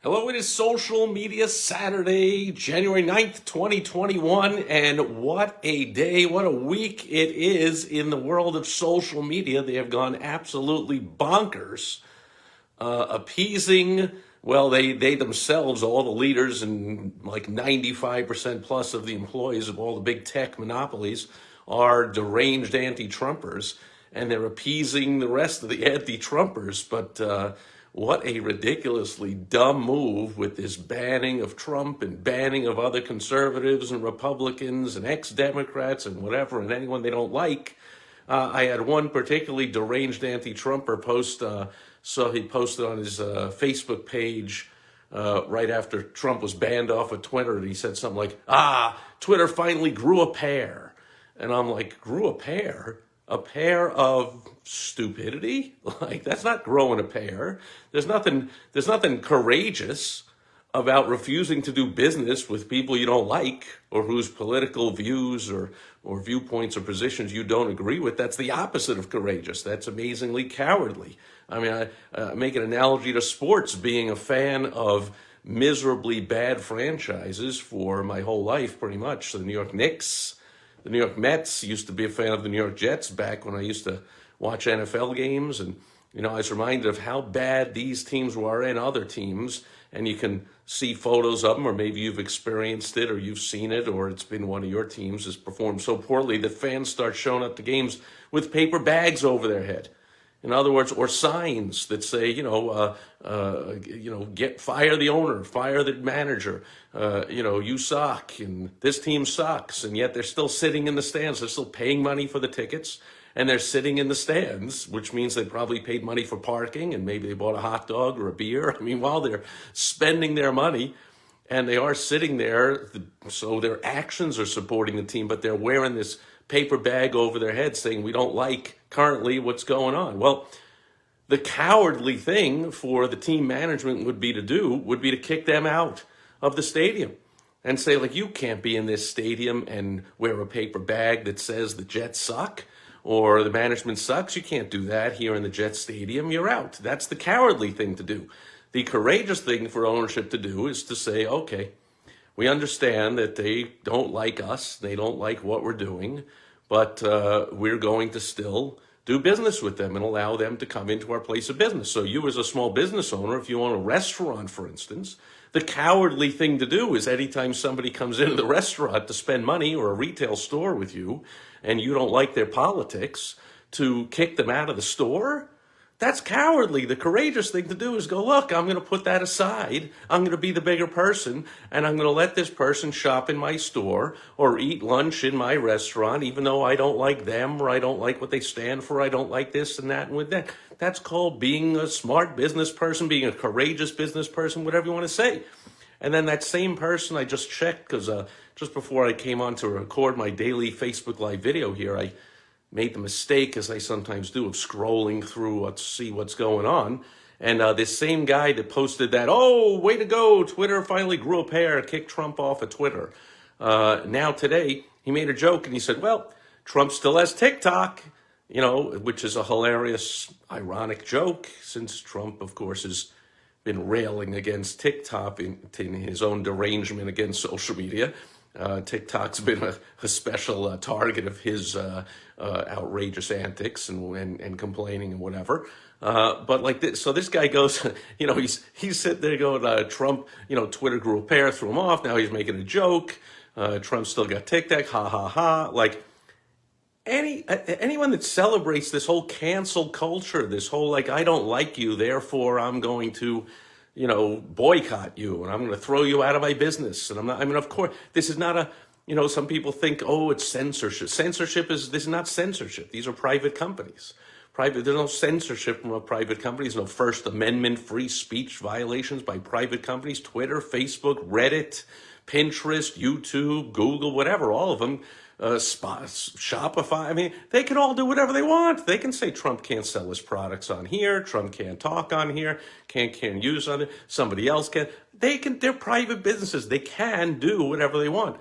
Hello, it is Social Media Saturday, January 9th, 2021, and what a day, what a week it is in the world of social media. They have gone absolutely bonkers, appeasing, well, they themselves, all the leaders and like 95% plus of the employees of all the big tech monopolies are deranged anti-Trumpers, and they're appeasing the rest of the anti-Trumpers, but what a ridiculously dumb move with this banning of Trump and banning of other conservatives and Republicans and ex-Democrats and whatever, and anyone they don't like. I had one particularly deranged anti-Trumper post, so he posted on his Facebook page right after Trump was banned off of Twitter, and he said something like, Twitter finally grew a pair. And I'm like, grew a pair? A pair of stupidity? Like, that's not growing a pair. There's nothing courageous about refusing to do business with people you don't like or whose political views or viewpoints or positions you don't agree with. That's the opposite of courageous. That's amazingly cowardly. I mean, I make an analogy to sports, being a fan of miserably bad franchises for my whole life, pretty much. The New York Knicks, the New York Mets. Used to be a fan of the New York Jets back when I used to watch NFL games. And, I was reminded of how bad these teams were and other teams. And you can see photos of them, or maybe you've experienced it, or you've seen it, or it's been one of your teams has performed so poorly that fans start showing up to games with paper bags over their head. In other words, or signs that say, fire the owner, fire the manager, you suck, and this team sucks, and yet they're still sitting in the stands. They're still paying money for the tickets, and they're sitting in the stands, which means they probably paid money for parking, and maybe they bought a hot dog or a beer. I mean, while they're spending their money, and they are sitting there, so their actions are supporting the team, but they're wearing this paper bag over their head saying, we don't like currently what's going on. Well, the cowardly thing for the team management would be to kick them out of the stadium and say, like, you can't be in this stadium and wear a paper bag that says the Jets suck or the management sucks. You can't do that here in the Jets stadium. You're out. That's the cowardly thing to do. The courageous thing for ownership to do is to say, okay, we understand that they don't like us, they don't like what we're doing, but we're going to still do business with them and allow them to come into our place of business. So you as a small business owner, if you own a restaurant, for instance, the cowardly thing to do is anytime somebody comes into the restaurant to spend money, or a retail store with you, and you don't like their politics, to kick them out of the store. That's cowardly. The courageous thing to do is go, look, I'm going to put that aside. I'm going to be the bigger person, and I'm going to let this person shop in my store or eat lunch in my restaurant, even though I don't like them or I don't like what they stand for. I don't like this and that and with that. That's called being a smart business person, being a courageous business person, whatever you want to say. And then that same person, I just checked because just before I came on to record my daily Facebook Live video here, I made the mistake, as I sometimes do, of scrolling through to see what's going on. And this same guy that posted that, oh, way to go, Twitter finally grew a pair, kicked Trump off of Twitter. Now today, he made a joke and he said, well, Trump still has TikTok, which is a hilarious, ironic joke, since Trump, of course, has been railing against TikTok in his own derangement against social media. TikTok's been a special target of his outrageous antics and complaining and whatever. But like this, so this guy goes, he's sitting there going, Trump, Twitter grew a pair, threw him off. Now he's making a joke. Trump still got TikTok, ha ha ha. Like anyone that celebrates this whole cancel culture, this whole like, I don't like you, therefore I'm going to boycott you, and I'm going to throw you out of my business. And of course, this is not some people think, oh, it's censorship. This is not censorship. These are private companies. There's no censorship from a private company. There's no First Amendment free speech violations by private companies. Twitter, Facebook, Reddit, Pinterest, YouTube, Google, whatever, all of them. Shopify. I mean, they can all do whatever they want. They can say Trump can't sell his products on here. Trump can't talk on here. Can't use on it. Somebody else can. They're private businesses. They can do whatever they want.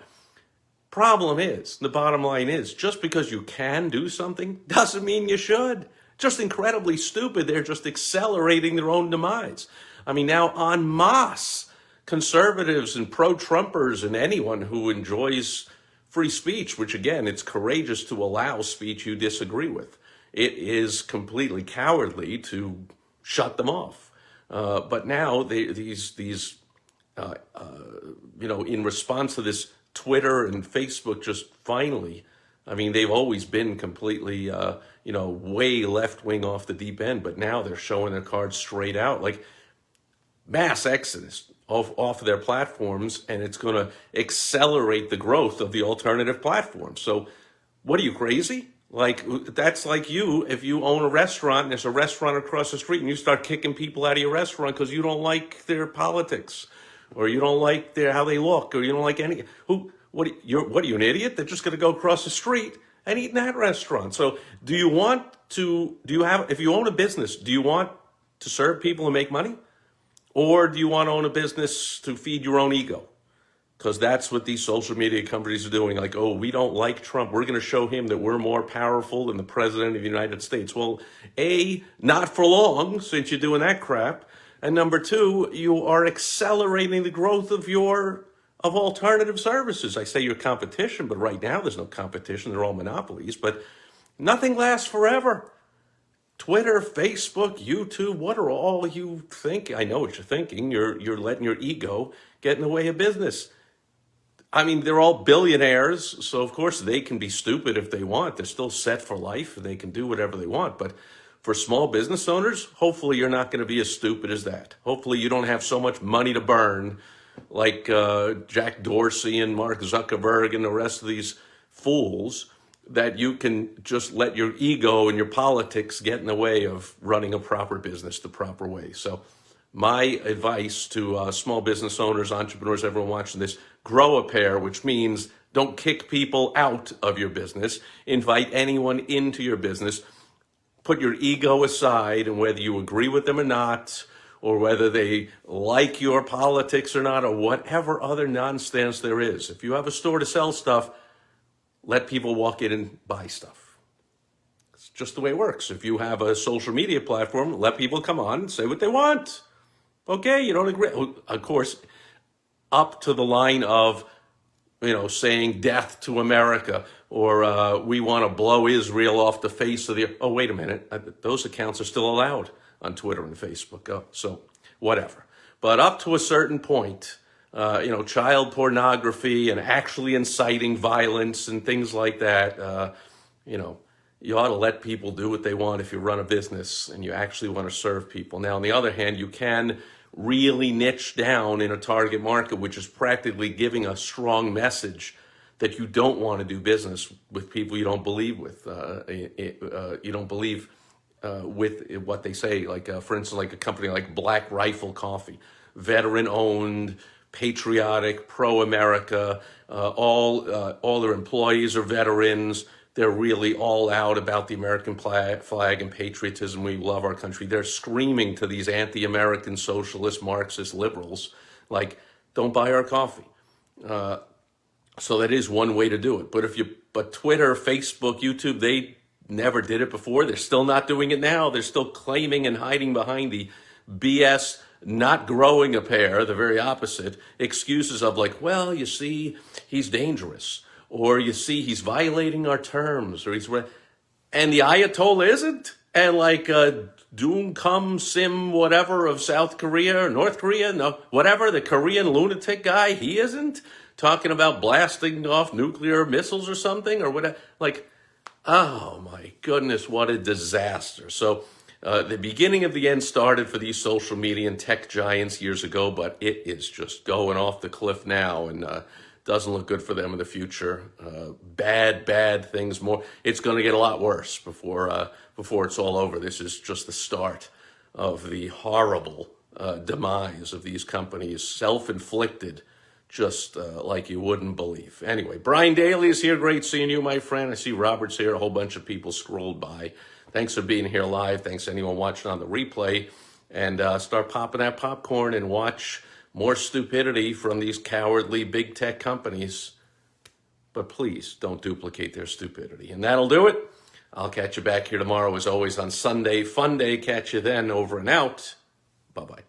Problem is, the bottom line is, just because you can do something doesn't mean you should. Just incredibly stupid. They're just accelerating their own demise. I mean, now en masse, conservatives and pro-Trumpers and anyone who enjoys free speech, which again, it's courageous to allow speech you disagree with. It is completely cowardly to shut them off. But now in response to this, Twitter and Facebook just finally, I mean, they've always been completely, way left wing off the deep end, but now they're showing their cards straight out, like mass exodus off of their platforms, and it's going to accelerate the growth of the alternative platforms. So, what are you, crazy? Like, that's like you, if you own a restaurant and there's a restaurant across the street and you start kicking people out of your restaurant because you don't like their politics or you don't like how they look or you don't like what are you, an idiot? They're just going to go across the street and eat in that restaurant. So if you own a business, do you want to serve people and make money? Or do you want to own a business to feed your own ego? Because that's what these social media companies are doing. Like, oh, we don't like Trump. We're going to show him that we're more powerful than the president of the United States. Well, A, not for long, since you're doing that crap. And number two, you are accelerating the growth of alternative services. I say your competition, but right now there's no competition. They're all monopolies. But nothing lasts forever. Twitter, Facebook, YouTube, what are all you thinking? I know what you're thinking. You're letting your ego get in the way of business. I mean, they're all billionaires, so of course they can be stupid if they want. They're still set for life, and they can do whatever they want. But for small business owners, hopefully you're not going to be as stupid as that. Hopefully you don't have so much money to burn like Jack Dorsey and Mark Zuckerberg and the rest of these fools, that you can just let your ego and your politics get in the way of running a proper business the proper way. So my advice to small business owners, entrepreneurs, everyone watching this, grow a pair, which means don't kick people out of your business. Invite anyone into your business. Put your ego aside, and whether you agree with them or not, or whether they like your politics or not, or whatever other nonsense there is. If you have a store to sell stuff, let people walk in and buy stuff. It's just the way it works. If you have a social media platform, let people come on and say what they want. Okay, you don't agree. Of course, up to the line of, saying death to America, or we want to blow Israel off the face of the... Oh, wait a minute. Those accounts are still allowed on Twitter and Facebook. So whatever. But up to a certain point, child pornography and actually inciting violence and things like that, you ought to let people do what they want if you run a business and you actually want to serve people. Now, on the other hand, you can really niche down in a target market, which is practically giving a strong message that you don't want to do business with people you don't believe with. You don't believe with what they say. Like, for instance, like a company like Black Rifle Coffee, veteran-owned, patriotic, pro-America. All their employees are veterans. They're really all out about the American flag and patriotism. We love our country. They're screaming to these anti-American socialist, Marxist liberals, like, don't buy our coffee. So that is one way to do it. But Twitter, Facebook, YouTube, they never did it before. They're still not doing it now. They're still claiming and hiding behind the BS, not growing a pair, the very opposite, excuses of like, well, you see, he's dangerous. Or you see, he's violating our terms, and the Ayatollah isn't, and like Doom Kum Sim whatever of South Korea or North Korea, no, whatever, the Korean lunatic guy, he isn't talking about blasting off nuclear missiles or something or whatever. Like, oh my goodness, what a disaster. So the beginning of the end started for these social media and tech giants years ago, but it is just going off the cliff now, and doesn't look good for them in the future. Bad things more. It's going to get a lot worse before it's all over. This is just the start of the horrible demise of these companies, self-inflicted, just like you wouldn't believe. Anyway, Brian Daly is here. Great seeing you, my friend. I see Robert's here. A whole bunch of people scrolled by. Thanks for being here live. Thanks to anyone watching on the replay. And start popping that popcorn and watch more stupidity from these cowardly big tech companies. But please don't duplicate their stupidity. And that'll do it. I'll catch you back here tomorrow, as always, on Sunday. Fun day. Catch you then. Over and out. Bye-bye.